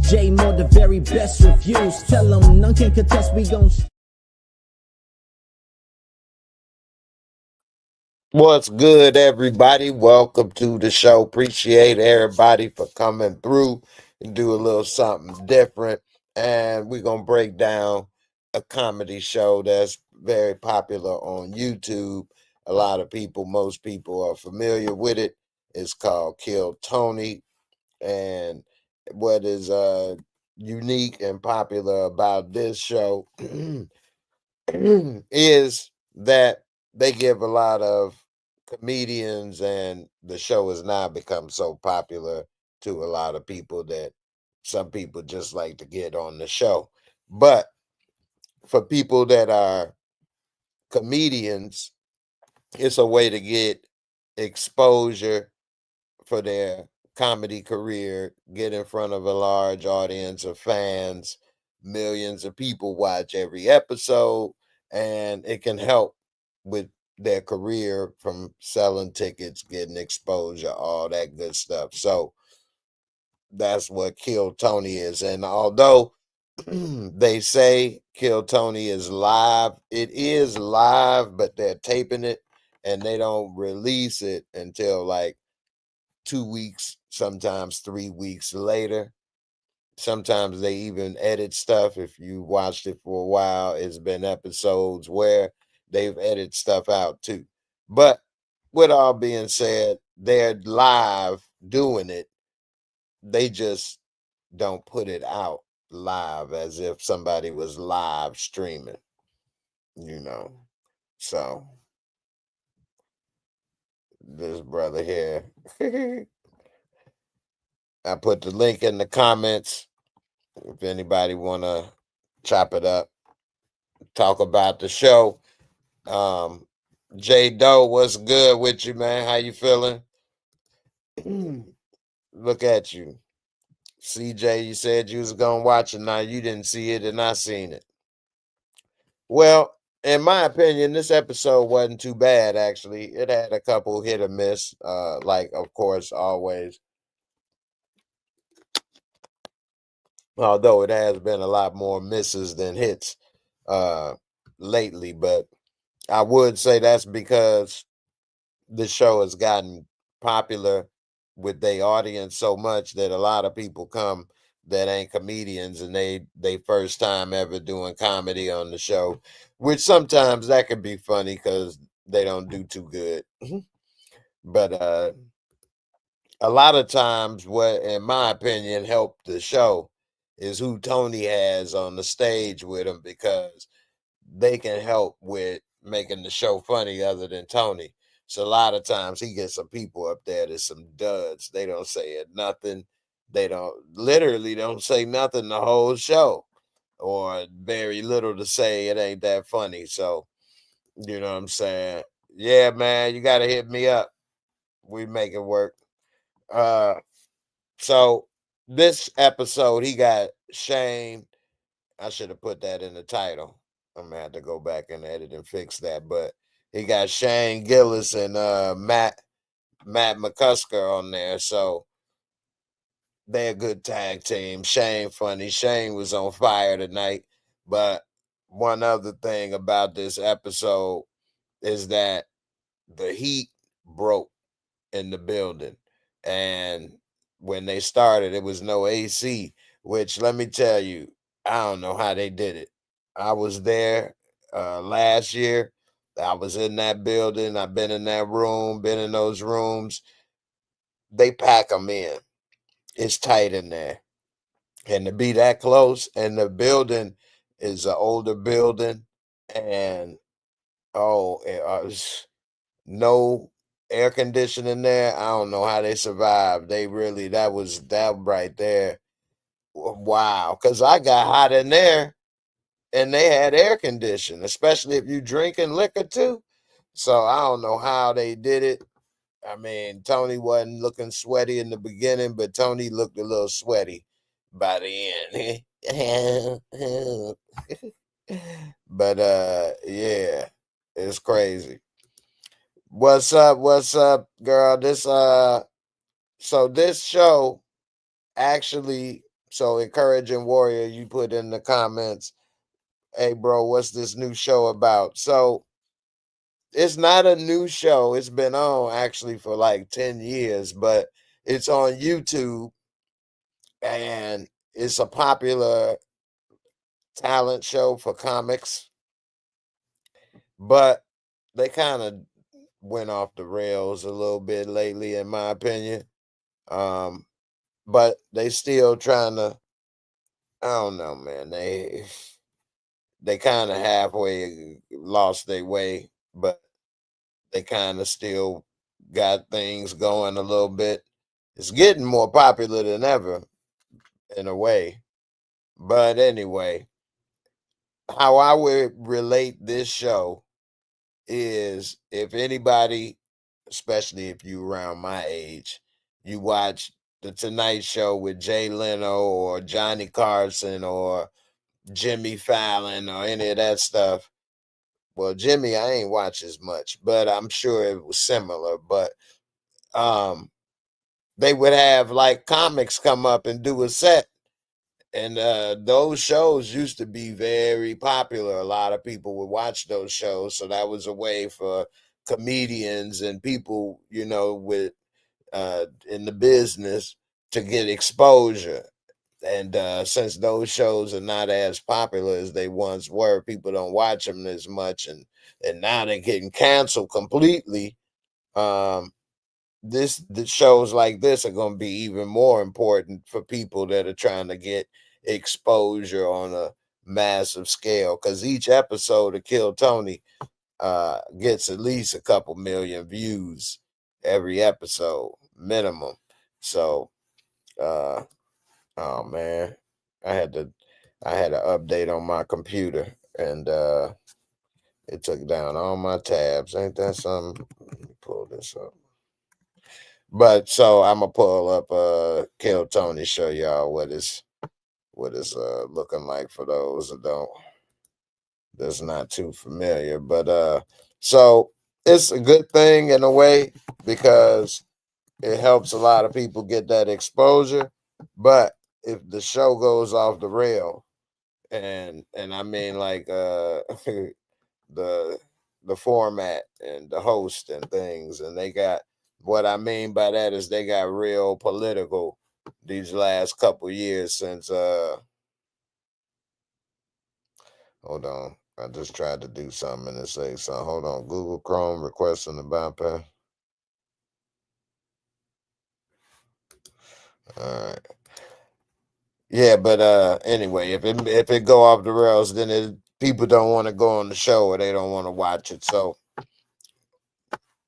J-Moore, the very best reviews. Tell them none can contest, we gon' What's good, everybody? Welcome to the show. Appreciate everybody for coming through and do a little something different. And we're going to break down a comedy show that's very popular on YouTube. A lot of people, most people are familiar with it. It's called Kill Tony. And what is unique and popular about this show is that they give a lot of comedians, and the show has now become so popular to a lot of people that some people just like to get on the show. But for people that are comedians, it's a way to get exposure for their comedy career, get in front of a large audience of fans. Millions of people watch every episode, and it can help with their career from selling tickets, getting exposure, all that good stuff. So that's what Kill Tony is. And although they say Kill Tony is live, it is live, but they're taping it and they don't release it until like 2 weeks, sometimes 3 weeks later. Sometimes they even edit stuff. If you watched it for a while, it's been episodes where they've edited stuff out too. But with all being said, they're live doing it. They just don't put it out live as if somebody was live streaming, you know. So this brother here, I put the link in the comments. If anybody want to chop it up, talk about the show. J Doe, what's good with you, man? How you feeling? Look at you. CJ, you said you was gonna watch it. Now you didn't see it and I seen it. Well, in my opinion, this episode wasn't too bad, actually. It had a couple hit or miss, like of course, always. Although it has been a lot more misses than hits lately, but I would say that's because the show has gotten popular with their audience so much that a lot of people come that ain't comedians and they first time ever doing comedy on the show, which sometimes that can be funny because they don't do too good. But a lot of times what in my opinion helped the show is who Tony has on the stage with him, because they can help with making the show funny other than Tony. So a lot of times he gets some people up there that's some duds. They don't say nothing. They literally don't say nothing the whole show, or very little to say. It ain't that funny. So, you know what I'm saying? Yeah, man, you got to hit me up. We make it work. Uh, so this episode, he got Shane. I should have put that in the title. I'm gonna have to go back and edit and fix that. But he got Shane Gillis and Matt McCusker on there. So they're a good tag team. Shane funny. Shane was on fire tonight. But one other thing about this episode is that the heat broke in the building. And when they started, it was no AC, which let me tell you, I don't know how they did it. I was there last year. I was in that building. I've been in that room, been in those rooms. They pack them in. It's tight in there. And to be that close, and the building is an older building, and oh, no air conditioning there. I don't know how they survived. They really, that was that right there. Wow. Because I got hot in there and they had air conditioning, especially if you drinking liquor too. So I don't know how they did it. I mean, Tony wasn't looking sweaty in the beginning, but Tony looked a little sweaty by the end. But yeah, it's crazy. What's up? What's up, girl? This so this show actually So encouraging warrior, you put in the comments, hey bro, what's this new show about? So it's not a new show. It's been on actually for like 10 years, but it's on YouTube and it's a popular talent show for comics, but they kind of went off the rails a little bit lately, in my opinion. Um, but they still trying to, I don't know, man. They kind of halfway lost their way, but they kind of still got things going a little bit. It's getting more popular than ever in a way. But anyway, how I would relate this show is if anybody, especially if you around my age, you watch the Tonight Show with Jay Leno or Johnny Carson or Jimmy Fallon or any of that stuff. Well, Jimmy, I ain't watch as much, but I'm sure it was similar. But um, they would have like comics come up and do a set. And those shows used to be very popular. A lot of people would watch those shows. So that was a way for comedians and people, with in the business to get exposure. And since those shows are not as popular as they once were, people don't watch them as much. And now they're getting canceled completely. Um, the shows like this are going to be even more important for people that are trying to get exposure on a massive scale, because each episode of Kill Tony gets at least a couple million views every episode minimum. So uh oh man, i had to I had an update on my computer, and it took down all my tabs. Ain't that something? Let me pull this up. But so I'm gonna pull up Kill Tony, show y'all what is looking like for those that don't that's not too familiar. But so it's a good thing in a way because it helps a lot of people get that exposure. But if the show goes off the rail, and I mean like the the format and the host and things, and they got, what I mean by that is they got real political these last couple years since hold on, I just tried to do something and it say something. Hold on, Google Chrome requesting the bypass. All right. Yeah, but anyway, if it go off the rails, then people don't want to go on the show or they don't want to watch it. So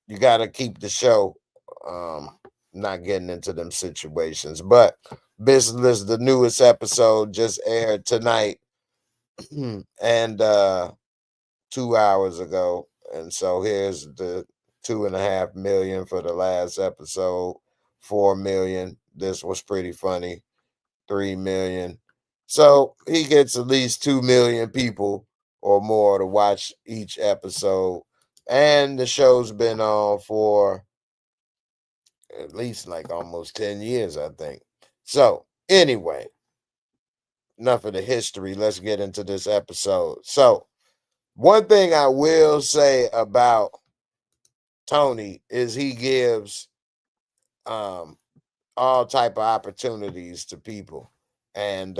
you got to keep the show not getting into them situations. But Business, the newest episode just aired tonight and 2 hours ago. And so here's the 2.5 million for the last episode, 4 million. This was pretty funny, 3 million. So he gets at least 2 million people or more to watch each episode. And the show's been on for at least like almost 10 years, I think. So, anyway, enough of the history. Let's get into this episode. So, one thing I will say about Tony is he gives um all type of opportunities to people. And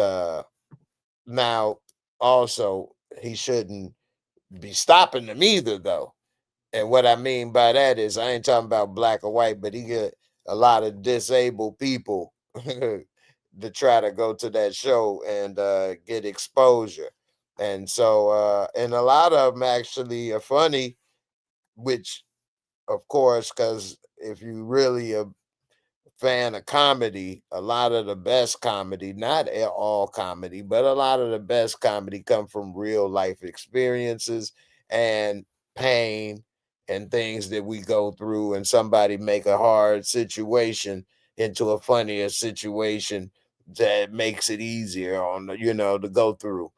now also he shouldn't be stopping them either though. And what I mean by that is I ain't talking about black or white, but he get a lot of disabled people to try to go to that show and get exposure. And so and a lot of them actually are funny, which of course, because if you really fan of comedy, a lot of the best comedy, not all comedy, but a lot of the best comedy come from real life experiences and pain and things that we go through, and somebody make a hard situation into a funnier situation that makes it easier on to go through.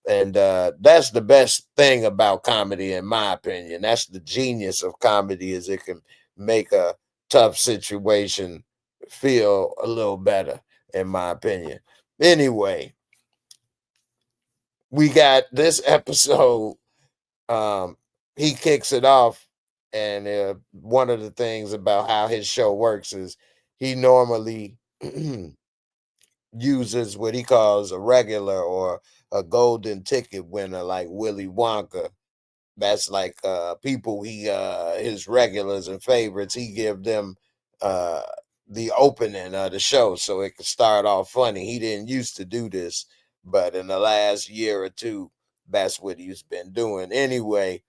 And that's the best thing about comedy, in my opinion. That's the genius of comedy, is it can make a tough situation feel a little better, in my opinion. Anyway, we got this episode. He kicks it off, and one of the things about how his show works is he normally uses what he calls a regular or a golden ticket winner, like Willy Wonka. That's like people he his regulars and favorites. He give them uh the opening of the show so it could start off funny. He didn't used to do this, but in the last year or two, that's what he's been doing. Anyway,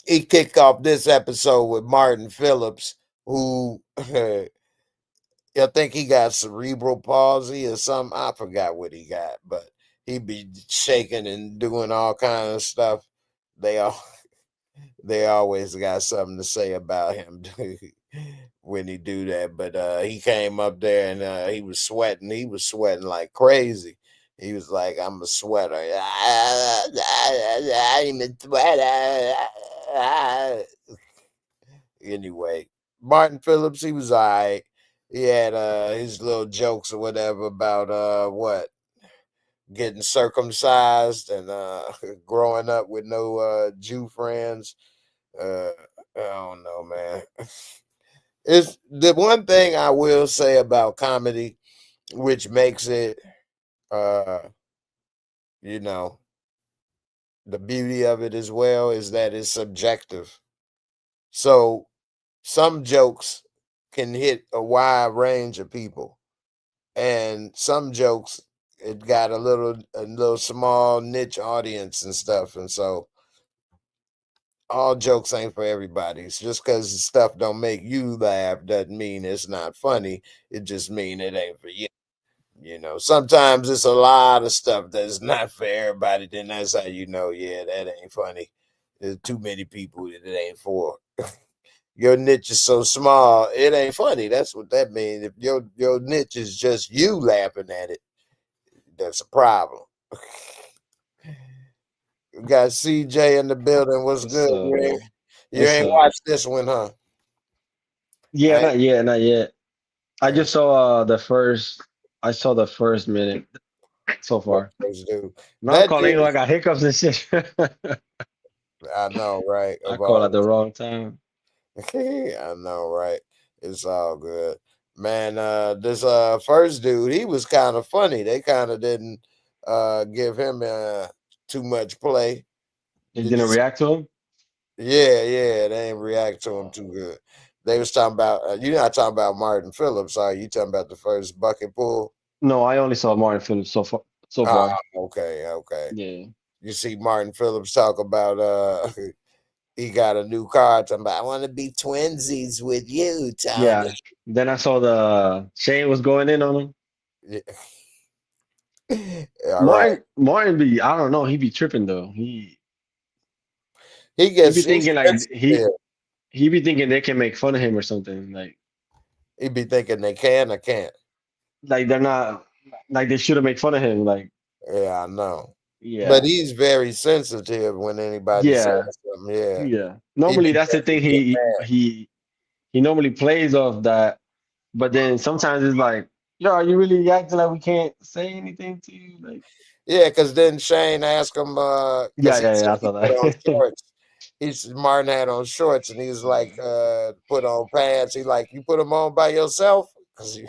he kicked off this episode with Martin Phillips, who I think he got cerebral palsy or something. I forgot what he got, but he be shaking and doing all kind of stuff. They all they always got something to say about him when he do that. But he came up there and he was sweating. He was sweating like crazy. He was like, "I'm a sweater. I'm a sweater." Anyway, Martin Phillips, he was all right. He had his little jokes or whatever about what getting circumcised and growing up with no Jew friends. I don't know, man. It's the one thing I will say about comedy, which makes it, uh, you know, the beauty of it as well is that it's subjective. So some jokes can hit a wide range of people, and some jokes it got a little small niche audience and stuff, and so all jokes ain't for everybody. It's just because stuff don't make you laugh doesn't mean it's not funny. It just mean it ain't for you. Sometimes it's a lot of stuff that's not for everybody. Then that's how you know, yeah, that ain't funny. There's too many people that it ain't for. Your niche is so small, it ain't funny. That's what that means. If your niche is just you laughing at it, that's a problem. We got CJ in the building. What's What's good? up, You ain't, man? you What's ain't up? watched this one, huh? Yeah, I not yet, not yet. I ain't just saw the first. I saw the first minute so what far. those do. Now I'm That calling you. dude, I got hiccups and shit. I know, right? I Of call all at the wrong time. I know, right? It's all good. Man, this first dude, he was kind of funny. They kind of didn't give him too much play. You Did you didn't see? react to him? Yeah, yeah, they ain't react to him too good. They was talking about you're not talking about Martin Phillips, are you? Talking about the first bucket pool? No, I only saw Martin Phillips so far. So Ah, far. okay, okay. Yeah, You see Martin Phillips talk about he got a new car talking about I want to be twinsies with you, yeah. Tony. Then I saw the Shane was going in on him. Yeah. All right. Martin be. I don't know. He be tripping though. He be He's thinking like sensitive. he be thinking they can make fun of him or something. He be thinking they can or can't. Like they're not like they shouldn't make fun of him. Like Yeah, I know. But yeah. he's very sensitive when anybody says Yeah, something. Yeah. yeah. He Normally be that's the ready thing to get mad. he normally plays off that, but then sometimes it's like, yo, are you really acting like we can't say anything to you? Like, Yeah, because then Shane asked him, yeah, because he yeah, said yeah, I he saw put on that. shorts. Martin had on shorts, and he was like, put on pants. He like, you put them on by yourself? Because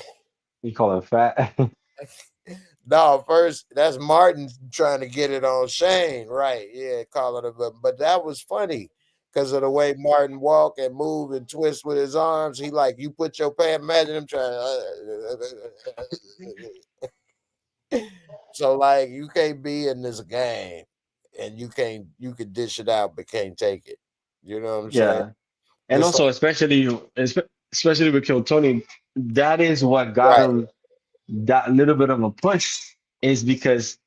You call him fat. no, first that's Martin trying to get it on Shane, right? Yeah, calling him, but that was funny because of the way Martin walk and move and twist with his arms. He like you put your pants. Imagine him trying. So like you can't be in this game, and you could dish it out, but can't take it. You know what I'm saying? Yeah, and Just like also especially with Kill Tony, that is what got right, him that little bit of a push is because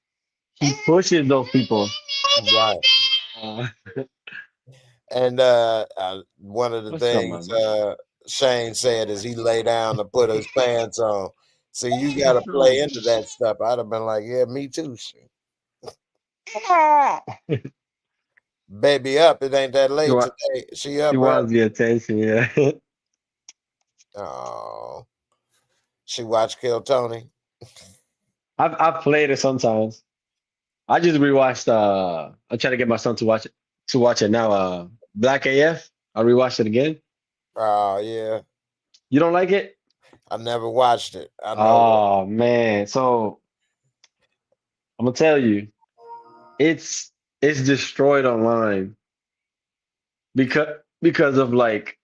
he pushes those people. right. Uh, And one of the what's up, things man? Shane said is he lay down to put his pants on. See, you got to What's play wrong? into that stuff. I'd have been like, yeah, me too. Shit. Baby up. It ain't that He late wa- today. She he up early. wants the attention, yeah. Oh, she watched Kill Tony. I've played it sometimes. I just rewatched. I'm trying to get my son to watch it now. Black AF. I rewatched it again. Oh yeah, You don't like it? I never watched it. I know. Oh man. So I'm gonna tell you, it's it's destroyed online because of like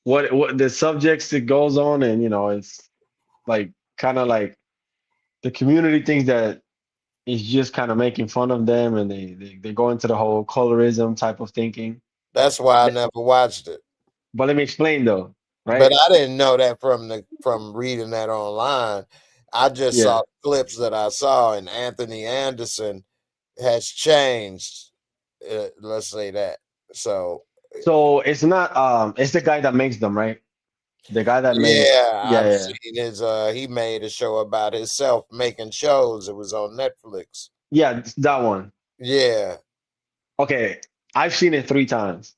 what the subjects it goes on, and it's like kind of like the community thinks that it's just kind of making fun of them, and they go into the whole colorism type of thinking. That's why I never watched it. But let me explain though, But right? I didn't know that from reading that online. I just Yeah. saw clips that I saw, and Anthony Anderson has changed. Let's say that. So So it's not it's the guy that makes them, right? The guy that makes yeah, yeah, I've yeah. seen his. He made a show about himself making shows. It was on Netflix. Yeah, that one. Yeah, Okay, I've seen it 3 times.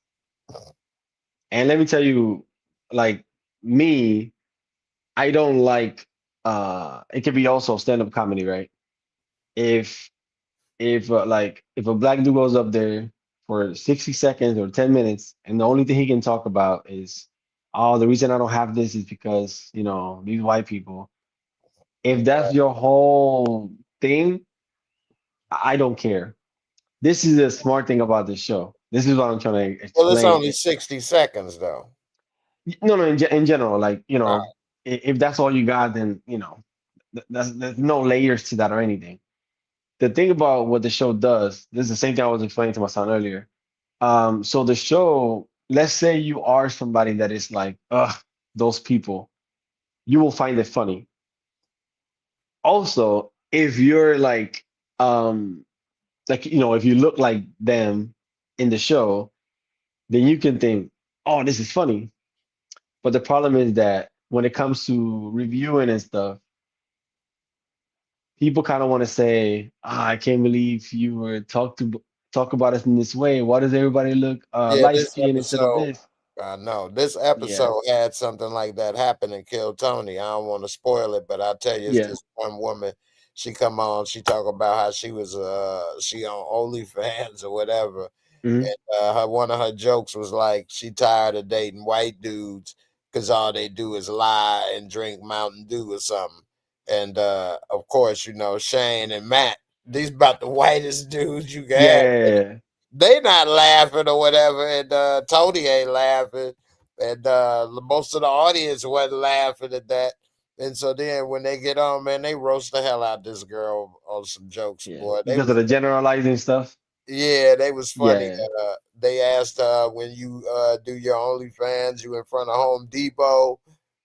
And let me tell you, like me, I don't like it could be also stand-up comedy, right? If if a black dude goes up there for 60 seconds or 10 minutes and the only thing he can talk about is, oh, the reason I don't have this is because, these white people. If that's your whole thing, I don't care. This is the smart thing about this show. This is what I'm trying to well, it's explain. only 60 seconds though. No, no, in general, like, if that's all you got, then, there's no layers to that or anything. The thing about what the show does, this is the same thing I was explaining to my son earlier. So the show, let's say you are somebody that is like, ugh, those people, you will find it funny. Also, if you're like, if you look like them in the show, then you can think, oh, this is funny. But the problem is that when it comes to reviewing and stuff, people kind of want to say, I can't believe you were talk about us in this way. Why does everybody look Yeah, light this skinned instead of episode. this? I know this Yeah, episode had something like that happen in Kill Tony. I don't want to spoil it, but I'll tell you, it's yeah. this one woman. She come on, she talk about how she was she on OnlyFans or whatever, Hmm. and her one of her jokes was like she tired of dating white dudes because all they do is lie and drink Mountain Dew or something. And of course, Shane and Matt, these about the whitest dudes you can Yeah, have. yeah, yeah. They not laughing or whatever, and Tony ain't laughing, and most of the audience wasn't laughing at that. And so then when they get on, man, they roast the hell out this girl on some jokes, Yeah. boy. They Because of was the generalizing stuff. yeah, they was funny. Yeah. They asked when you do your OnlyFans, you in front of Home Depot,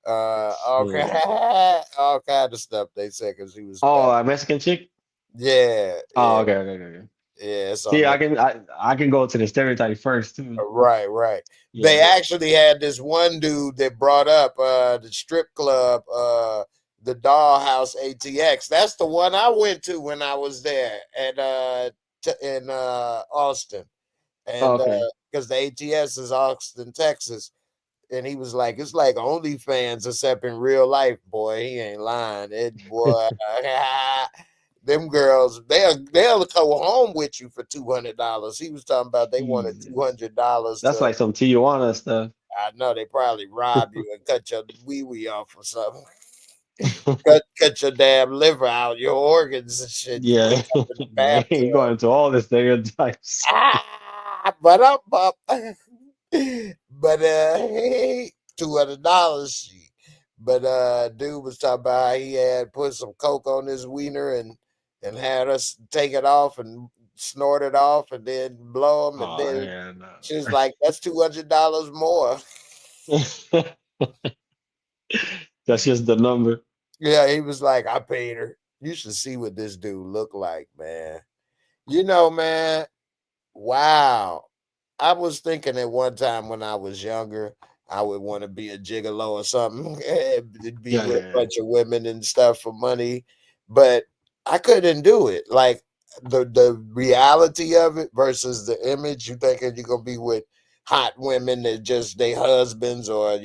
all Yeah. all kind of stuff. They said because he was Oh, fat. a Mexican chick? Yeah, Oh, yeah, okay, okay, okay, okay. yeah. It's on See, there. I can go to the stereotype first too. Right, right. They Yeah. actually had this one dude that brought up the strip club, the Dollhouse ATX. That's the one I went to when I was there at in Austin, Oh, and okay. because the ATS is Austin, Texas. And he was like, "It's like OnlyFans, except in real life, boy. He ain't lying. It boy, them girls, they'll go home with you for $200." He was talking about they wanted two Jesus. hundred dollars That's to. like some Tijuana stuff. I know they probably rob you and cut your wee wee off or something. Cut your damn liver out, your organs and shit. You Yeah. wake up in the Man, bathtub. you going into all the stereotypes. But I'm up. But hey, $200. But dude was talking about how he had put some coke on his wiener and had us take it off and snort it off and then blow him, and Oh then yeah, she was like, "That's $200 more." no. That's just the number. Yeah, he was like, "I paid her." You should see what this dude looked like, man. Man. Wow. I was thinking at one time when I was younger, I would want to be a gigolo or something, and be Yeah, with yeah, a yeah. bunch of women and stuff for money, but I couldn't do it. Like the reality of it versus the image, you thinking you're gonna be with hot women that just they husbands, or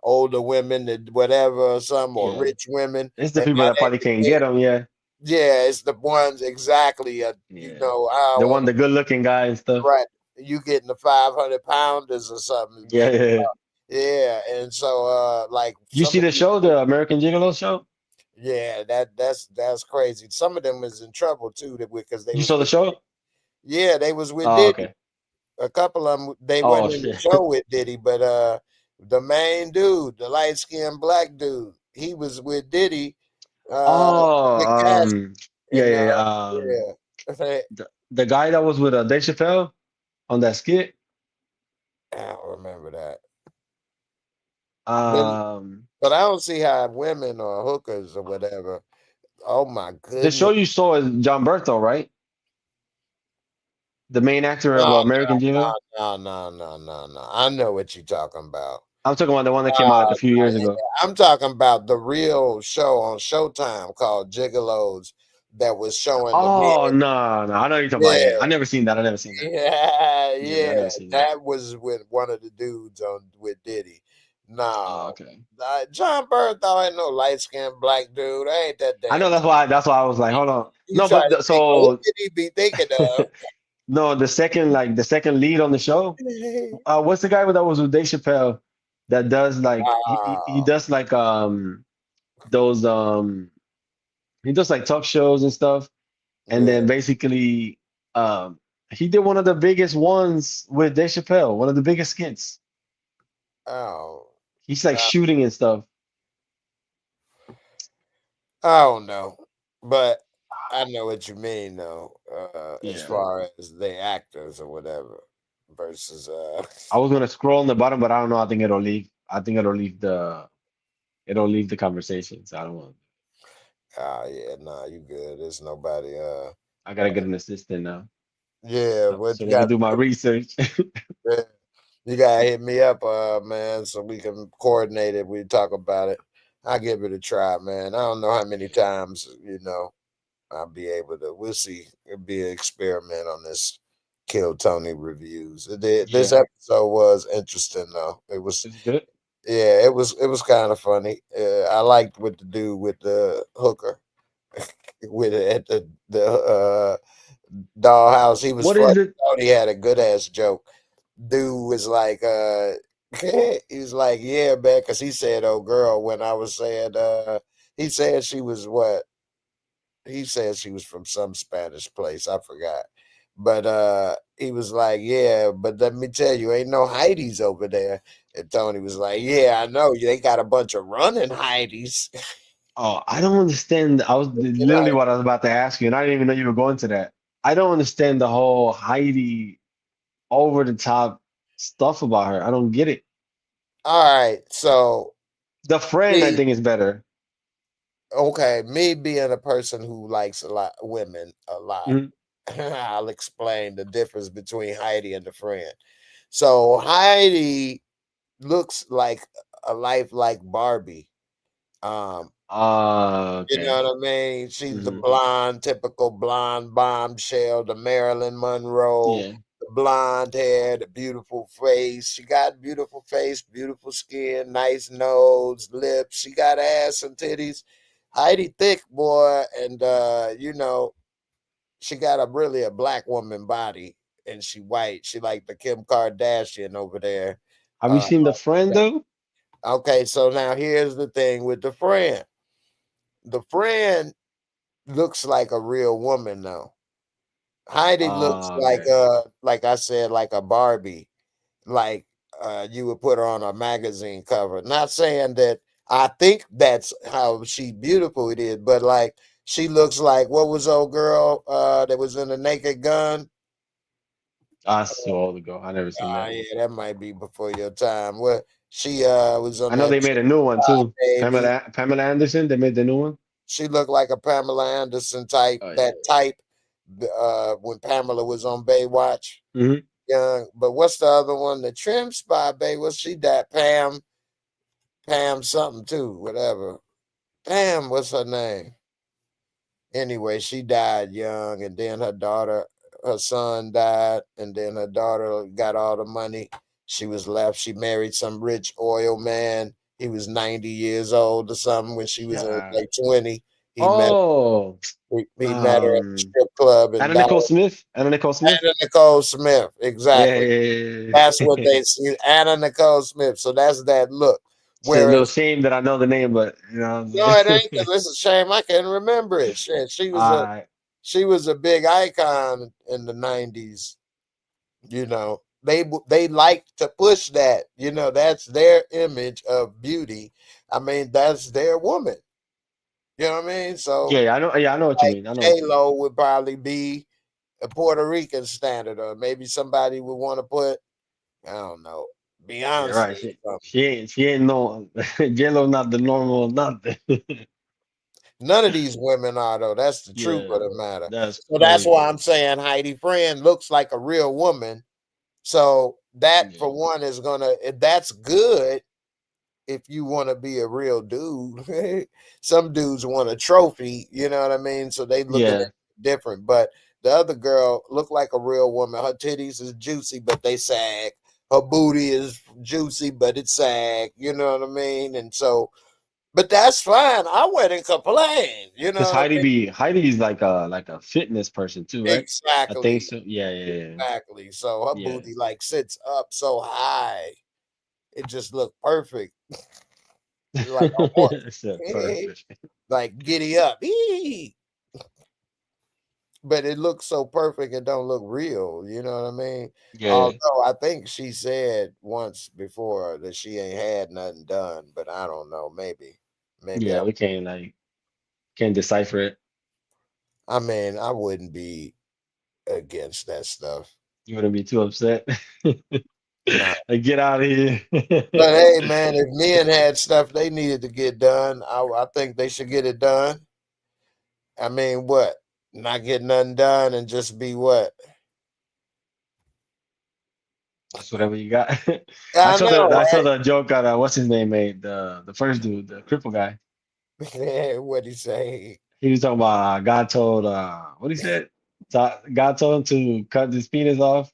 older women that whatever or some, or Yeah. rich women, It's the and people now that probably can't get them. Yeah. Yeah, it's the ones exactly. You Yeah, know, the good looking guy and stuff. right. You getting the 500 pounders or something, Yeah, big. yeah, yeah. Yeah, and so like You some see of the these, show, the American Gigolo show? yeah, that's crazy. Some of them was in trouble too, because they You was saw the with, show? yeah, they was with Oh, Diddy. okay. A couple of them, they Oh wasn't in the shit. show with Diddy, but the main dude, the light skinned black dude, he was with Diddy. Oh, The gas yeah, and yeah, yeah. yeah. The guy that was with Dave Chappelle on that skit. I don't remember that. But Um, but I don't see how women or hookers or whatever. Oh my the show goodness. you saw is John Berto, right? The main actor of No, American Gigolo. no. I know what you're talking about. I'm talking about the one that came out like a few years Yeah, ago. I'm talking about the real show on Showtime called Gigolos that was showing the men. Oh no, no, I know you're talking about. Yeah, Yeah, I never seen that. I never seen that. yeah, Yeah, I yeah. never seen that. That was with one of the dudes on with Diddy. Oh, No, okay. John Bertha ain't no light skinned black dude. Ain't that I know damn. that's why I was like, hold on. You No, try but to think, who so did he be thinking of? no, the second lead on the show. What's the guy that was with Dave Chappelle that does like he Wow. does like those he does like talk shows and stuff, and Yeah. then basically um he did one of the biggest ones with Dave Chappelle, one of the biggest skits. Oh, He's like uh, shooting and stuff. I don't know, but I know what you mean though. As Yeah. far as the actors or whatever versus I was gonna scroll on the bottom, but I don't know. I think it'll leave. I think it'll leave the conversation. So I don't want. yeah, nah, you good. There's nobody I gotta get an assistant now, yeah, what so you they can got do my research. to, you gotta hit me up, man, so we can coordinate it. We talk about it. I'll give it a try, man. I don't know how many times, I'll be able to. We'll see. It'll be an experiment on this Kill Tony reviews. This Yeah, episode was interesting though. It was, it's good. yeah, it was kind of funny. I liked what the dude with the hooker with it at the dollhouse. He was What funny. is it? Thought he had a good ass joke. Dude was like, he was like, yeah, man, because he said, "Oh, girl," when I was saying, he said she was what? He said she was from some Spanish place. I forgot. But he was like, yeah, but let me tell you, ain't no Heidi's over there. And Tony was like, yeah, I know. They got a bunch of running Heidi's. Oh, I don't understand. I was You know, literally what I was about to ask you, and I didn't even know you were going to that. I don't understand the whole Heidi over the top stuff about her. I don't get it. all right. So The friend, I me, think, is better. okay, me being a person who likes a lot women a lot, Mhm. I'll explain the difference between Heidi and the friend. So Heidi looks like a life like Barbie. Um, You Okay. know what I mean? She's the Hmm. blonde, typical blonde bombshell, the Marilyn Monroe, Yeah. the blonde hair, the beautiful face. She got beautiful face, beautiful skin, nice nose, lips. She got ass and titties. Heidi thick, boy, and she got a black woman body, and she white. She like the Kim Kardashian over there. Have you Uh, seen the friend though? okay, so now here's the thing with the friend. The friend looks like a real woman though. Heidi looks Okay. like I said, like a Barbie, like you would put her on a magazine cover. Not saying that I think that's how she beautiful it is, but like she looks like what was old girl that was in the Naked Gun? I saw the go. I never seen that. Yeah, that might be before your time. What she was on I know that they made a new one too. baby. Pamela Anderson. They made the new one. She looked like a Pamela Anderson type, Oh that yeah. type when Pamela was on Baywatch. Hmm. Young, but what's the other one? The trim spot, babe. What's she that? Pam something too, whatever. Pam, what's her name? Anyway, she died young, and then her son died, and then her daughter got all the money. She was left. She married some rich oil man. He was 90 years old or something when she was Yeah. like 20. He met Oh, he met her at the strip club in Anna Nicole Dallas. Smith. Anna Nicole Smith. Anna Nicole Smith, Yeah, exactly. yeah, That's yeah. what they see. Anna Nicole Smith. So that's that look. Shit, a little Whereas shame that I know the name, but you know. no, it ain't because it's a shame I can't remember it. Shit, I she was a big icon in the 90s. You know, they like to push that. You know, that's their image of beauty. I mean, that's their woman. You know what I mean? So yeah, I know. Yeah, I know what you like mean. I know what you mean. J-Lo would probably be a Puerto Rican standard, or maybe somebody would want to put, I don't know, Yeah, Beyonce right. or something. She ain't no J-Lo, not the normal nothing. None of these women are though. That's the truth Yeah, of the matter. that's So that's why crazy. I'm saying Heidi Friend looks like a real woman. So that Yeah, for one is gonna that's good if you want to be a real dude. Some dudes want a trophy, you know what I mean? So they look at yeah, it different. But the other girl looked like a real woman. Her titties is juicy, but they sag. Her booty is juicy, but it sag. You know what I mean? And so, but that's fine. I wouldn't complain. You because know what I mean? Heidi's like a fitness person too, right? I think Exactly. so. Yeah, yeah, Exactly. So her yeah, booty like sits up so high. It just looked perfect. Like a yeah. horse. So perfect. Like giddy up. Eee. But it looks so perfect it don't look real, you know what I mean? Yeah, Although I think she said once before that she ain't had nothing done, but I don't know, maybe yeah. We can't decipher it. I mean, I wouldn't be against that stuff. You wouldn't be too upset. Nah. Like, get out of here. But hey, man, if men had stuff they needed to get done, I think they should get it done. I mean, what? Not get nothing done and just be what? Just whatever you got. I know, I saw right? the joke on what's his name made the first dude, the cripple guy. What he say? He was talking about God told what he said. God told him to cut his penis off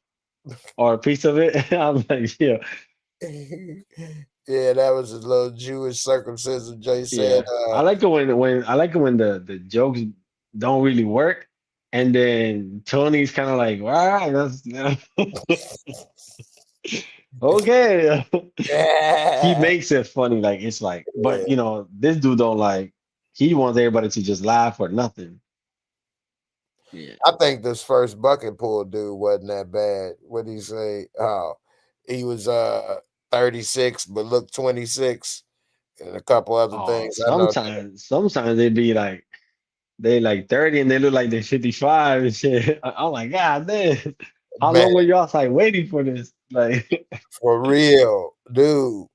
or a piece of it. I was like, yeah, Yeah, that was his little Jewish circumcision. Jay said, yeah. I like it when I like it when the jokes don't really work, and then Tony's kind of like, wow, that's okay. He yeah, makes it funny, like it's like, yeah. but this dude don't like. He wants everybody to just laugh or nothing. Yeah. I think this first bucket pool dude wasn't that bad. What did he say? Oh, he was 36 but looked 26 and a couple other Oh, things. I know sometimes they be like they like 30 and they look like they're 55 and shit. I'm like, God damn, how man, long were you outside waiting for this? Like, for real, dude.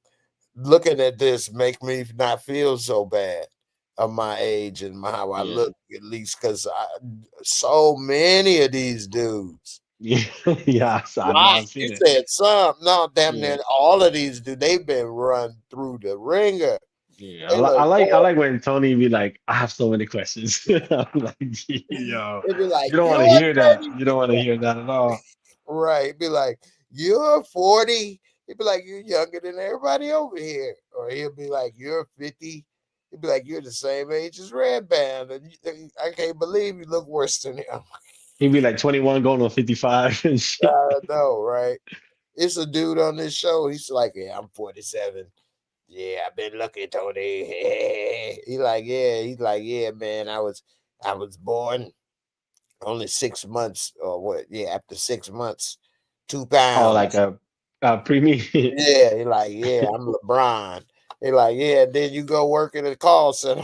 Looking at this make me not feel so bad of my age and how I yeah, look, at least because so many of these dudes. yeah, yeah. I know, Right, I've you seen it. said some. No, damn Yeah, near all of these dudes. They've been run through the ringer. yeah. They look I horrible. like when Tony be like, I have so many questions. I'm like, yo, They be like, you don't want "You're to hear that. 30." You don't want to hear that at all. Right. Be like, "You're 40." He'd be like, "You're younger than everybody over here." Or he'll be like, "You're 50." He'd be like, "You're the same age as Red Band." And I can't believe you look worse than him. He'd be like 21 going on 55 and shit. I know, right? It's a dude on this show. He's like, "Yeah, I'm 47. Yeah, I've been looking, Tony." He like, yeah, he's like, yeah, man. I was born only 6 months, or what? Yeah, after 6 months, two Oh, like pounds. a pre-me. Yeah, he like, yeah, I'm LeBron. He like, yeah, then you go work in a call center.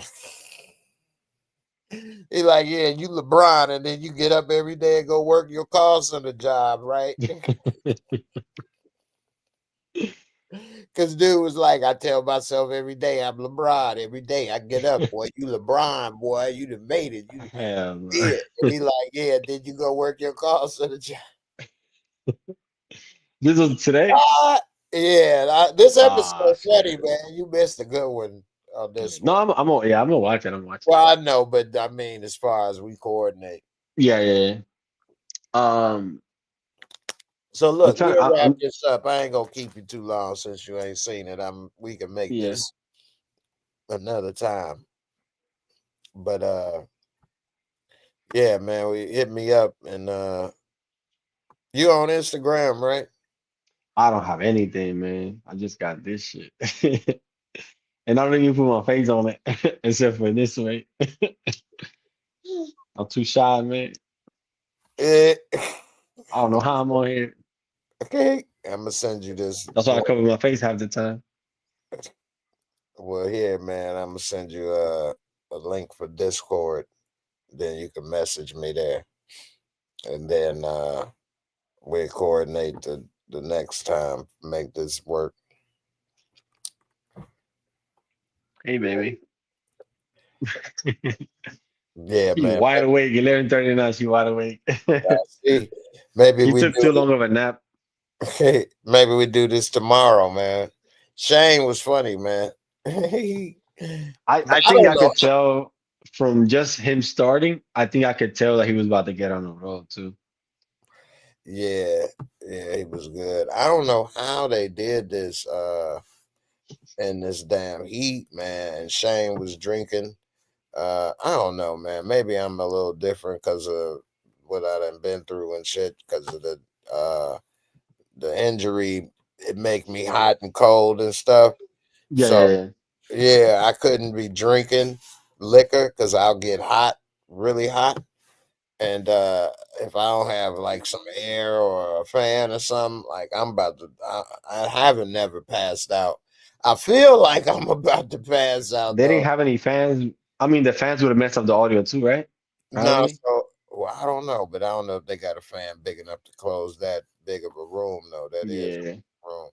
He like, yeah, you LeBron, and then you get up every day and go work your call center job, right? Because dude was like, I tell myself every day I'm LeBron. Every day I get up, boy, you LeBron, boy, you done made it. You Hell no. did. And he like, yeah, then you go work your call center job. This was today? Ah, yeah, this Ah, episode funny, shit. man. You missed a good one on Yeah. this No, one. yeah, I'm gonna watch it. I'm watching it. Well, I know, but I mean, as far as we coordinate. Yeah, yeah, yeah. Um, So I'm look, trying. we'll wrap I'm this up. I ain't gonna keep you too long since you ain't seen it. We can make yeah. this another time. But yeah, man, we hit me up and you on Instagram, right? I don't have anything, man. I just got this shit. And I don't even put my face on it except for this way. I'm too shy, man. Eh, I don't know how I'm on here. okay, I'm gonna send you this. That's why I cover my face half the time. Well, here, man, I'm gonna send you a link for Discord. Then you can message me there, and then we coordinate the next time. Make this work. Hey, baby. Yeah, You man. wide awake. 11:39. She wide awake. See, maybe You we took do too long of a nap. it. Maybe we do this tomorrow, man. Shane was funny, man. But I I think don't I know. could tell from just him starting. I think I could tell that he was about to get on the road too. Yeah, yeah, he was good. I don't know how they did this in this damn heat, man. And Shane was drinking. I don't know, man. Maybe I'm a little different because of what I done been through and shit. Because of the injury, it make me hot and cold and stuff. Yeah, So yeah, yeah. yeah, I couldn't be drinking liquor because I'll get hot, really hot. And if I don't have like some air or a fan or something, like I'm about to, I haven't never passed out. I feel like I'm about to pass out They didn't though. have any fans. I mean, the fans would have messed up the audio too, right? No, Probably. so well, I don't know, but I don't know if they got a fan big enough to close that big of a room. Though that is Yeah. a room,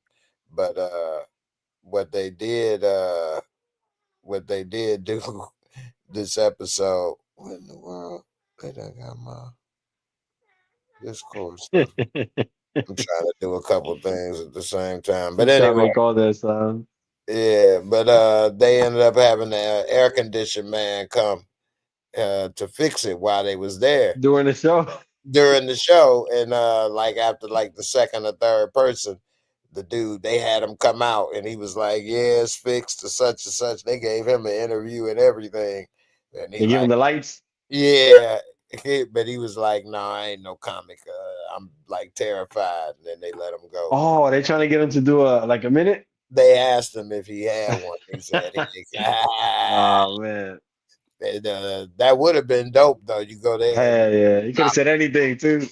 but what they did, what they did do this episode. What in the world? They done got my Discord stuff. I'm trying to do a couple things at the same time. But You try to anyway, make all this. yeah, but they ended up having the air conditioned man come to fix it while they was there During the show. during the show. And like after like the second or third person, the dude, they had him come out and he was like, yeah, it's fixed to such and such. They gave him an interview and everything. And he They give him like, the lights. yeah. But he was like, no, I ain't no comic. I'm like terrified. And then they let him go. Oh, they're trying to get him to do a minute. They asked him if he had one. He said, Oh man. and, that would have been dope though. You go there, and, Hell yeah. You could have said anything too.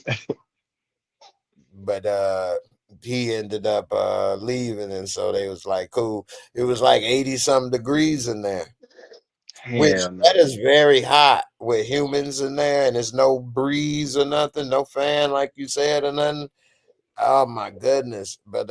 but he ended up leaving, and so they was like, cool. It was like 80 some degrees in there, which Hell that no. is very hot with humans in there, and there's no breeze or nothing, no fan like you said or nothing. Oh my goodness. But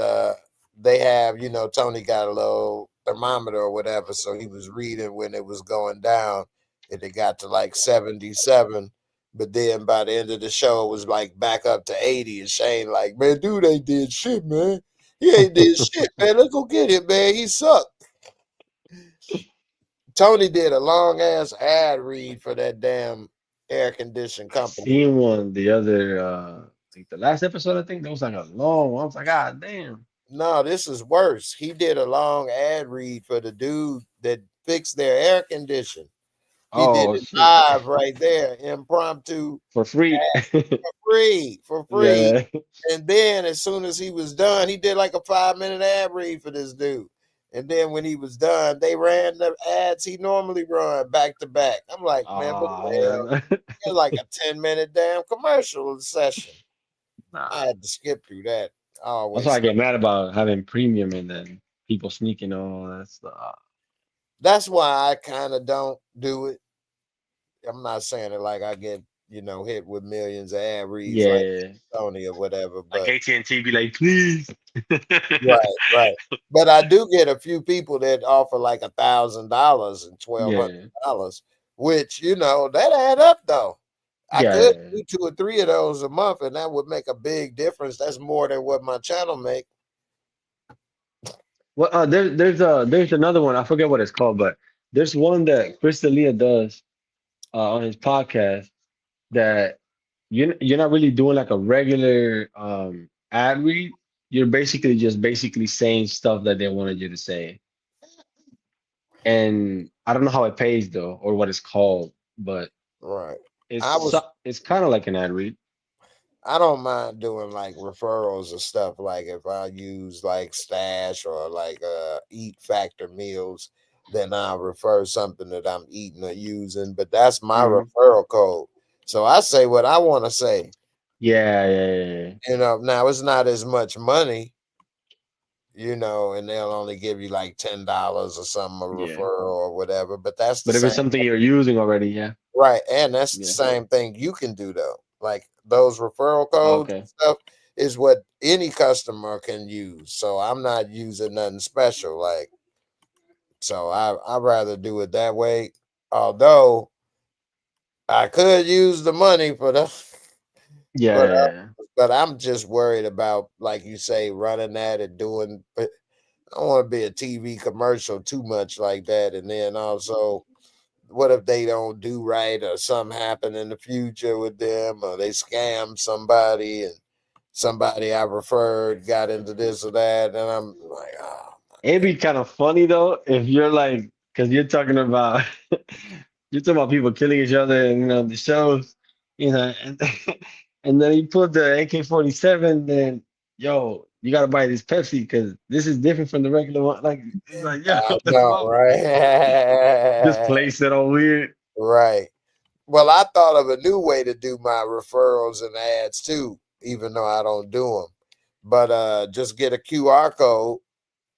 they have, Tony got a little thermometer or whatever, so he was reading when it was going down and it got to like 77. But then by the end of the show, it was like back up to 80. And Shane, like, man, dude ain't did shit, man. He ain't did shit, man. Let's go get it, man. He sucked. Tony did a long ass ad read for that damn air conditioned I company. seen one the other like the last episode, I think that was like a long one. I was like, God damn. No, this is worse. He did a long ad read for the dude that fixed their air condition. He did Oh it shit. live right there, impromptu, For free. for free. Yeah. And then as soon as he was done, he did like a 5 minute ad read for this dude. And then when he was done, they ran the ads he normally run back to back. I'm like, man, what Oh the hell hell? no. It's like a 10-minute damn commercial session. I Nah. had to skip through that. I That's why always I get mad about having premium and then people sneaking all that stuff. that's why I kind of don't do it. I'm not saying it like I get, hit with millions of ad reads like Yeah. Sony or whatever, Like but AT&T be like, please. right, right. But I do get a few people that offer like $1,000 and Yeah. $1,200, which that add up though. I could Yeah. do 2 or 3 of those a month, and that would make a big difference. That's more than what my channel make. Well, there's another one. I forget what it's called, but there's one that Chris D'Elia does on his podcast that you're not really doing like a regular ad read. You're basically just basically saying stuff that they wanted you to say. and I don't know how it pays though, or what it's called, but Right. I it's was it's kind of like an ad read. I don't mind doing like referrals and stuff. Like if I use like Stash or like Eat Factor meals, then I'll refer something that I'm eating or using. But that's my Mhm. referral code. So I say what I want to say. Yeah, yeah, yeah, yeah. You know, now it's not as much money, you know, and they'll only give you like $10 or something a Yeah. referral or whatever. But that's the But if it's same. something you're using already, yeah, Right, and that's the yeah. same thing you can do though. Like those referral codes and Okay. stuff is what any customer can use. So I'm not using nothing special. Like so, I rather do it that way. Although I could use the money for the, Yeah, but yeah, yeah. but I'm just worried about like you say running that and doing. But I don't want to be a TV commercial too much like that, and then also what if they don't do right or something happen in the future with them or they scam somebody and somebody I referred got into this or that and I'm like, oh, It'd be kind of funny though if you're like, because you're talking about you're talking about people killing each other and the shows, and and then you put the AK-47, then yo, you gotta buy this Pepsi because this is different from the regular one. Like it's like, yo, I what the know, fuck? Just right? place it all weird. Right. Well, I thought of a new way to do my referrals and ads too, even though I don't do them. But just get a QR code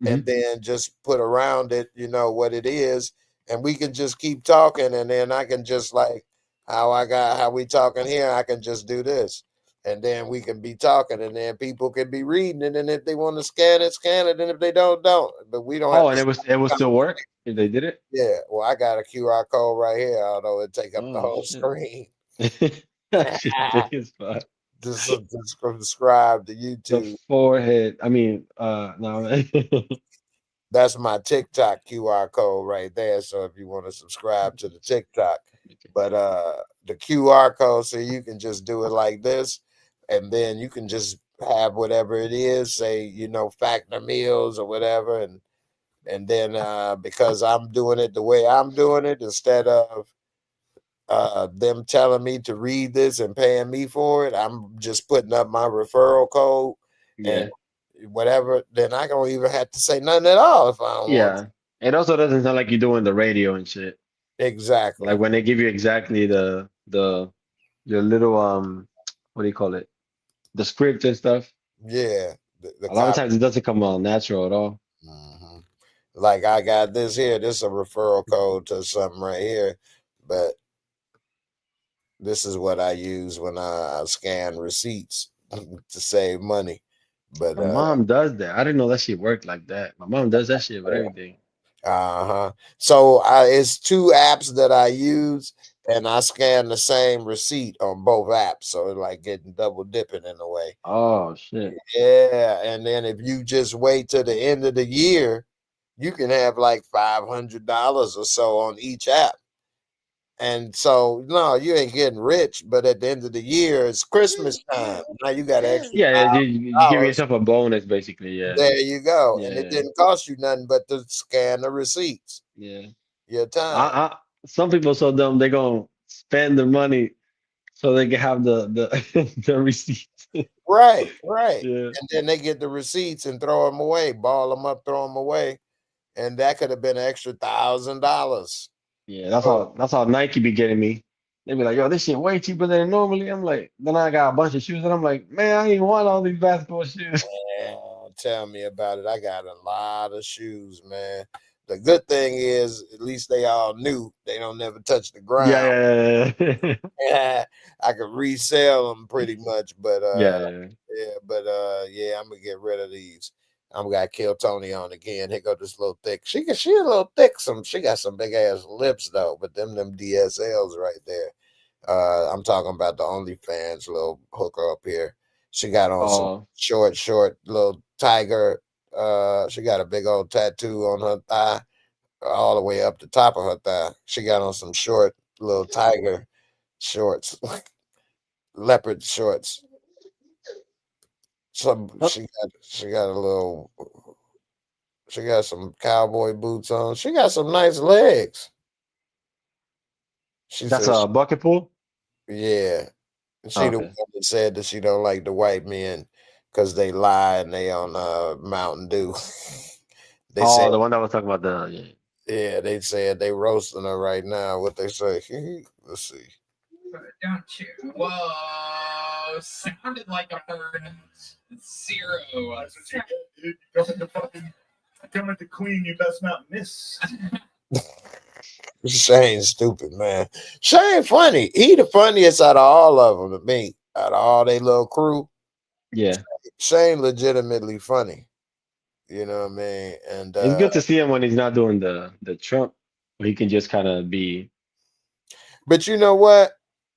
and Hmm. then just put around it, you know, what it is, and we can just keep talking, and then I can just like how we talking here, I can just do this, and then we can be talking, and then people can be reading it, and if they want to scan it, and if they don't. But we don't have Oh, to and stop it the will still conversation. work if they did it. Yeah, well, I got a QR code right here, although it take up the Oh whole shit. screen. That shit big as fuck. Just subscribe to The YouTube. forehead. I mean, no. That's my TikTok QR code right there. So if you want to subscribe to the TikTok, but the QR code, so you can just do it like this, and then you can just have whatever it is, say, you know, factor meals or whatever, and then because I'm doing it the way I'm doing it, instead of them telling me to read this and paying me for it, I'm just putting up my referral code and Yeah. whatever, then I don't even have to say nothing at all if I don't want to. Yeah. It also doesn't sound like you're doing the radio and shit. Like Exactly. when they give you exactly the your little what do you call it? The script and stuff. Yeah. The A lot of cop. times it doesn't come out natural at all. Mhm. Like I got this here. This is a referral code to something right here, but this is what I use when I scan receipts to save money. But My mom does that. I didn't know that shit worked like that. My mom does that shit with everything. uh-huh. So it's two apps that I use, and I scan the same receipt on both apps. So it's like getting double dipping in a way. Oh shit. Yeah, and then if you just wait till the end of the year, you can have like $500 or so on each app. And so, no, you ain't getting rich, but at the end of the year, it's Christmas time. Now you got an extra Yeah, you give $1,000. yourself a bonus basically. Yeah. There you go. And it Yeah. didn't cost you nothing but to scan the receipts, Yeah. your time. I some people so dumb they gonna spend their money so they can have the the receipts. Right, right. Yeah. And then they get the receipts and throw them away, ball them up, throw them away. And that could have been an extra $1,000. Yeah, So, that's how Nike be getting me. They be like, yo, this shit way cheaper than normally. I'm like, then I got a bunch of shoes and I'm like, man, I ain't want all these basketball shoes. man, tell me about it. I got a lot of shoes, man. The good thing is, at least they all new. They don't never touch the Yeah, ground. yeah, yeah, yeah. Yeah, I could resell them pretty much, but Yeah, yeah. yeah, I'm gonna get rid of these. I'm gonna kill Tony on again. Here go this little thick. She a little thick. She got some big ass lips though, but them DSLs right there. I'm talking about the OnlyFans little hooker up here. She got on some Oh, short little tiger. She got a big old tattoo on her thigh, all the way up the top of her thigh. She got on some short little tiger shorts, leopard shorts. Some huh? she got a little She got some cowboy boots on. She got some nice legs. She That's says, a bucket pool. yeah. Oh, She the one okay. that said that she don't like the white men because they lie and they on Mountain Dew. They said, Oh, the one that was talking about the yeah. yeah, they said they roasting her right now. What they say? Let's see. Don't you? Whoa! Sounded like I heard zero. Come at the queen, you best not miss. Shane's stupid, man. Shane funny. He the funniest out of all of them to me. Out of all they little crew, Yeah. Shane legitimately funny. You know what I mean? And It's good to see him when he's not doing the Trump, where he can just kind of be. but you know what?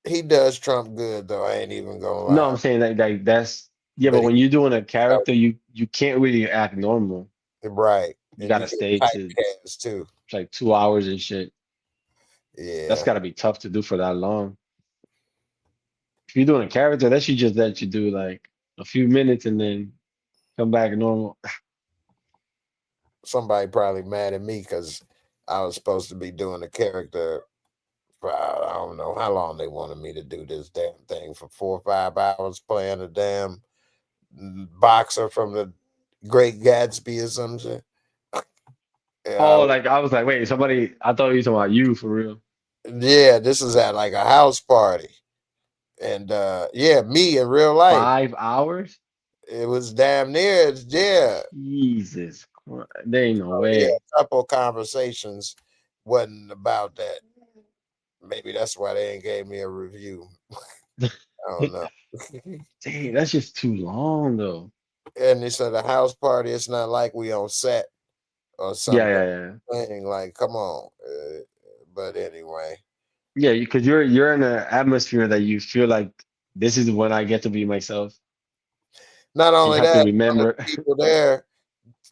He does Trump good though. I ain't even gonna No, lie. I'm saying like that's yeah, but But when you're doing a he character, you can't really act normal. right. You And you gotta get stay to typecast too. like 2 hours and shit. That's Yeah. gotta be tough to do for that long. If you're doing a character, that should just let you do like a few minutes and then come back normal. Somebody probably mad at me because I was supposed to be doing a character for I don't know how long they wanted me to do this damn thing for 4 or 5 hours playing a damn boxer from the Great Gatsby or something. Oh, Yeah, like I was like, wait, somebody. I thought you were talking about you for real. yeah, this is at like a house party. And yeah, me in real life. 5 hours? It was damn near, yeah. Jesus Christ. There ain't no Oh, yeah, way. a couple conversations wasn't about that. Maybe that's why they ain't gave me a review. I don't know. Dang, that's just too long though. And it's at a house party. It's not like we on set or Yeah, something. yeah, yeah. Thing like, come on. But anyway, Yeah, because you're in an atmosphere that you feel like this is when I get to be myself. not You only have to that, some of remember. the people there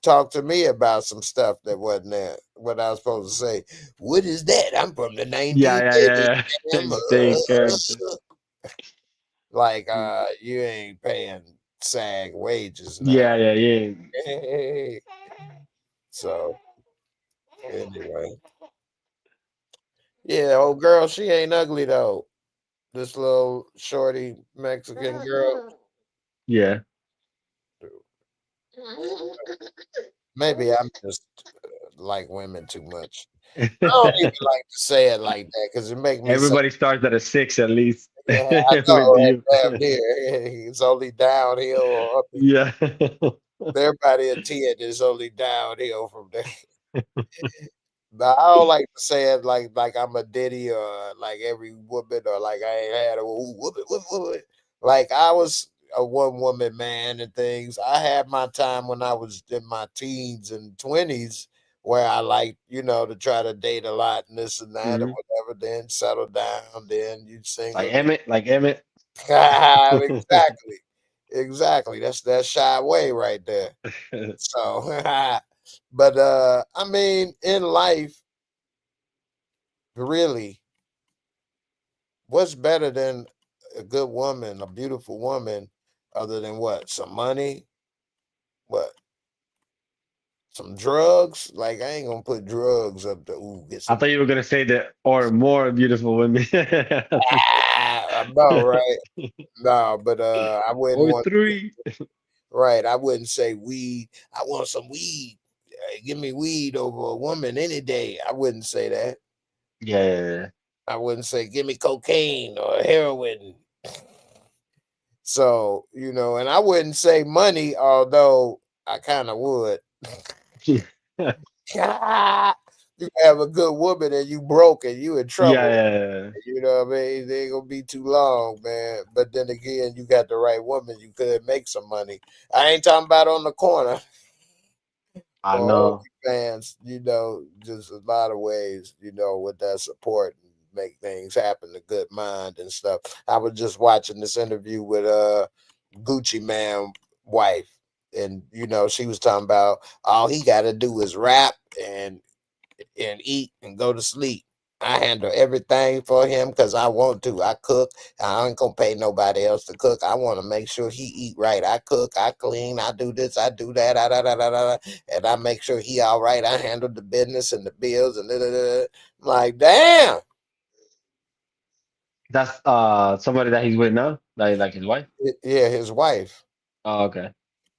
talked to me about some stuff that wasn't there. What I was supposed to say. What is that? I'm from the Yeah, yeah, 1980s. yeah, yeah. Damn, Stay in character. like you ain't paying SAG wages now. Yeah, yeah, yeah. So anyway, yeah, old girl, she ain't ugly though. This little shorty Mexican girl. Yeah. Maybe I'm just like women too much. I don't even like to say it like that because it make me sound. Everybody starts at a 6 at least Yeah, I with know. you. Damn near, it's only downhill or up. Yeah. Everybody at 10 is only downhill from there. But I don't like to say it like I'm a ditty or like every woman or like I ain't had a woman. Like I was a one woman man and things. I had my time when I was in my teens and 20s where I like, to try to date a lot and this and that or Mhm. whatever, then settle down, then you single. Like Emmett, like Emmett. Exactly. Exactly. That's that shy way right there. So but I mean in life, really, what's better than a good woman, a beautiful woman, other than what? Some money? What? Some drugs? Like I ain't gonna put drugs up to get I some. thought you were gonna say that or more beautiful women. I know, right? No, but I wouldn't Or want. three. Right, I wouldn't say weed. I want some weed. Give me weed over a woman any day. I wouldn't say that. Yeah, yeah, yeah. I wouldn't say give me cocaine or heroin. So, and I wouldn't say money, although I kind of would. You have a good woman and you broke and you in Yeah, trouble. yeah, You know what I mean? They ain't gonna be too long, man. But then again, you got the right woman, you could make some money. I ain't talking about on the corner I or know. OnlyFans, just a lot of ways, with that support and make things happen, a good mind and stuff. I was just watching this interview with Gucci Man wife. And she was talking about all he got to do is rap and eat and go to sleep. I handle everything for him because I want to. I cook. I ain't gonna pay nobody else to cook. I want to make sure he eat right. I cook. I clean. I do this. I do that. And I make sure he all right. I handle the business and the bills and I'm like, damn. That's somebody that he's with now, like his wife. Yeah, his wife. Oh, okay.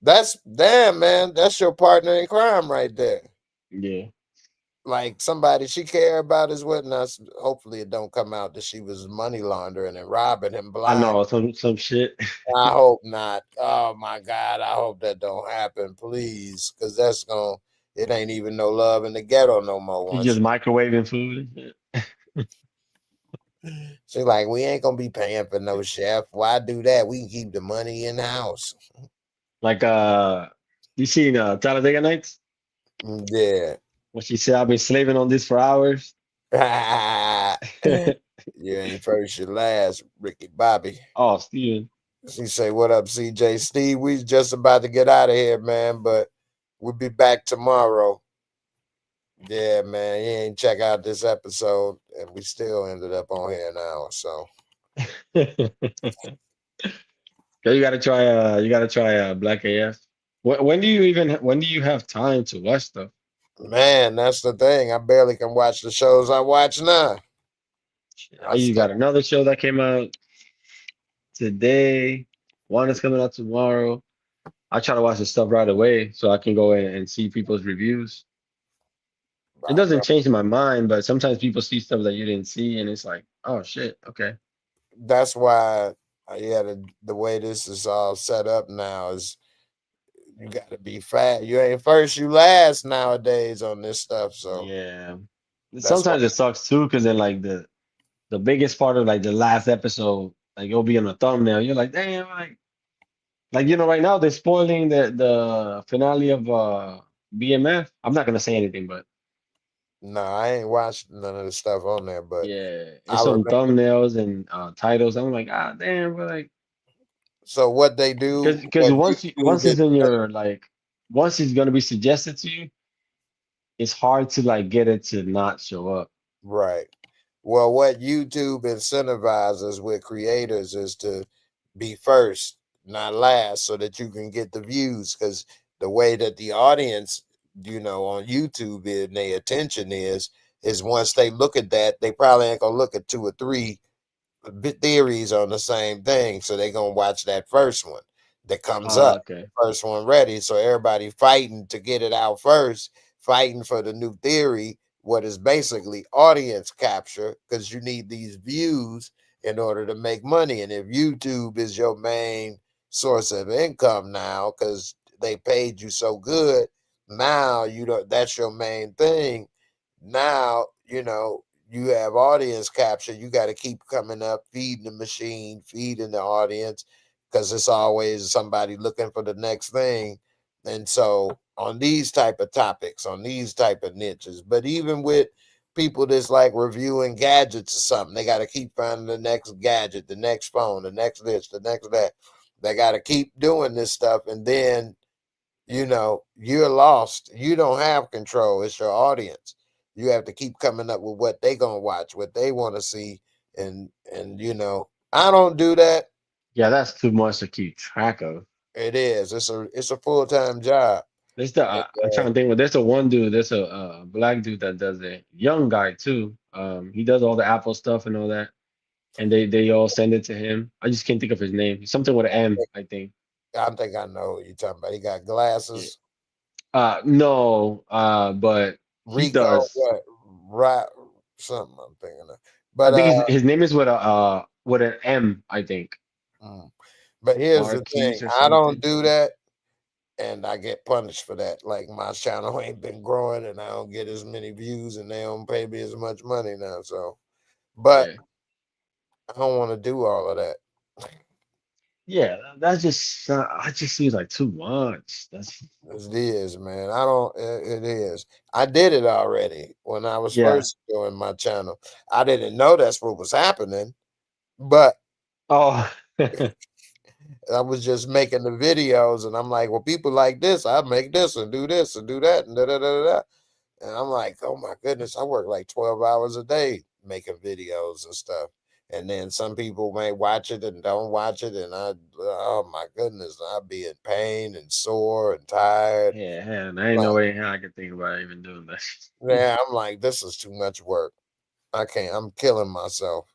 That's damn, man. That's your partner in crime right there. Yeah. Like somebody she care about his witness. Hopefully, it don't come out that she was money laundering and robbing him I blind. know some shit. I hope not. Oh my God, I hope that don't happen, please, because that's gonna. It ain't even no love in the ghetto no more. He's Once just microwaving food and shit. she's like, we ain't gonna be paying for no chef. Why do that? We can keep the money in house. Like you seen Talladega Nights? Yeah. When she said I've been slaving on this for hours. You ain't first, you last, Ricky Bobby. Oh, Steven. She say, what up, CJ? Steve, we just about to get out of here, man, but we'll be back tomorrow. Yeah, man, you ain't check out this episode, and we still ended up on here now. So, So you gotta try Black AF. When do you have time to watch stuff? man, that's the thing. I barely can watch the shows I watch now. I You start, got another show that came out today. One is coming out tomorrow. I try to watch the stuff right away so I can go in and see people's reviews. It doesn't change my mind, but sometimes people see stuff that you didn't see, and it's like, oh shit, okay. that's why, yeah, the way this is all set up now is you got to be fast. You ain't first, you last nowadays on this stuff. So Yeah. that's why. Sometimes it sucks too, because then like the biggest part of like the last episode, like it'll be on the thumbnail. You're like, damn, like right now they're spoiling the finale of BMF. I'm not gonna say anything, but No, I ain't watched none of the stuff on there, but yeah, I it's on remember. thumbnails and titles. I'm like, ah, damn, but like, So what they do, because what once YouTube it's is in your like, once it's gonna be suggested to you, it's hard to like get it to not show up. right. Well, what YouTube incentivizes with creators is to be first, not last, so that you can get the views. Because the way that the audience, on YouTube and their attention is once they look at that, they probably ain't gonna look at two or three theories on the same thing. So they're gonna watch that first one that comes up, Okay. first one ready. So everybody fighting to get it out first, fighting for the new theory, what is basically audience capture, because you need these views in order to make money. And if YouTube is your main source of income now, because they paid you so good, now that's your main thing. Now, you have audience capture. You got to keep coming up, feeding the machine, feeding the audience, because it's always somebody looking for the next thing. And so on these type of topics, on these type of niches, but even with people that's like reviewing gadgets or something, they got to keep finding the next gadget, the next phone, the next this, the next that. They got to keep doing this stuff. And then, you're lost. You don't have control. It's your audience. You have to keep coming up with what they gonna watch, what they want to see, and I don't do that. Yeah, that's too much to keep track of. It is. It's a full-time job. There's the And, I'm trying to think. There's a one dude. There's a black dude that does it. Young guy too. He does all the Apple stuff and all that, and they all send it to him. I just can't think of his name. Something with an M, I think. I think I know what you're talking about. He got Yeah. glasses. No. But he Rico, does. what? Right, something I'm thinking of. I But think his name is with an M, I think. mm, but here's the thing. Marquise or I don't something. do that. And I get punished for that. Like my channel ain't been growing, and I don't get as many views, and they don't pay me as much money now. So, but Yeah. I don't want to do all of that. Yeah, that just seems like too much. That's It is, man. I don't. It is. I did it already when I was yeah. first doing my channel. I didn't know that's what was happening, but Oh, I was just making the videos, and I'm like, well, people like this. I make this and do this and do that and da da da da. And I'm like, oh my goodness, I work like 12 hours a day making videos and stuff. And then some people may watch it and don't watch it, and oh my goodness, I'd be in pain and sore and tired. Yeah, hell, there ain't no way how I could think about even doing that. Yeah, I'm like, this is too much work. I can't. I'm killing myself.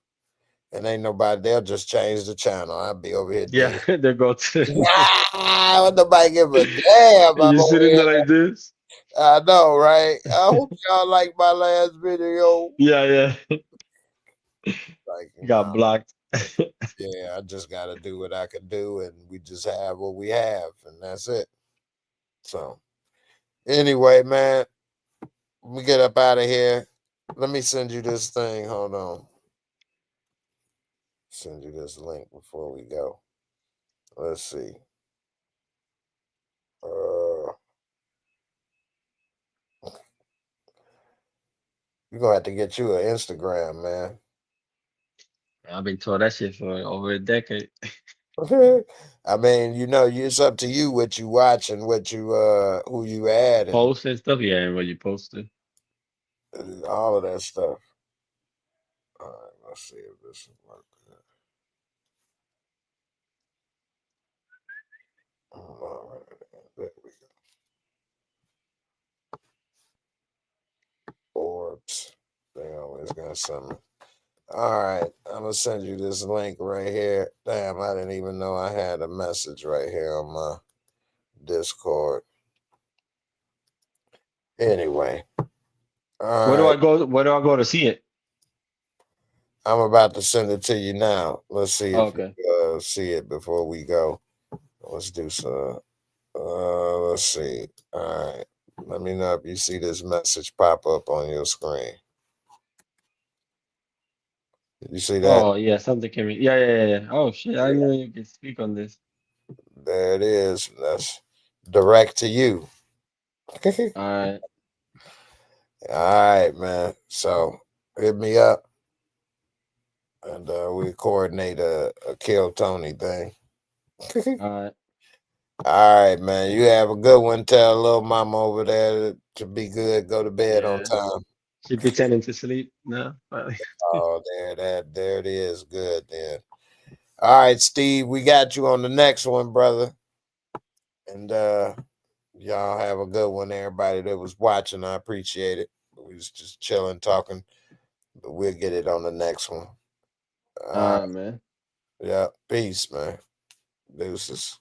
And ain't nobody. They'll just change the channel. I'll be over here. Yeah, they go to. What nobody give a damn? I'm You over sitting there here. like this? I know, right? I hope y'all like my last video. Yeah. Like, Got blocked. yeah, I just got to do what I can do, and we just have what we have, and that's it. So, anyway, man, we get up out of here. Let me send you this thing. Hold on. Send you this link before we go. Let's see. You're gonna have to get you an Instagram, man. I've been told that shit for over a decade. I mean, it's up to you what you watch and what you who you add and Post and stuff, yeah, and what you posted. all of that stuff. All right, let's see if this will work. All right, there we go. Orbs. They always got something. All right, I'm gonna send you this link right here. Damn, I didn't even know I had a message right here on my Discord. Anyway, all Where do right, I go? Where do I go to see it? I'm about to send it to you now. Let's see if Okay. you see it before we go. Let's do some. Let's see. All right, let me know if you see this message pop up on your screen. You see that? Oh yeah, something came in. Yeah. Oh shit, I didn't know you could speak on this. There it is. That's direct to you. All right. All right, man. So hit me up, and we coordinate a Kill Tony thing. All right. All right, man. You have a good one. Tell little mama over there to be good. Go to bed on Yeah. time. She pretending to sleep now. Oh, there it is. Good then. All right, Steve. We got you on the next one, brother. And y'all have a good one, everybody that was watching. I appreciate it. We was just chilling, talking. But we'll get it on the next one. All right, man. Yeah. Peace, man. Deuces.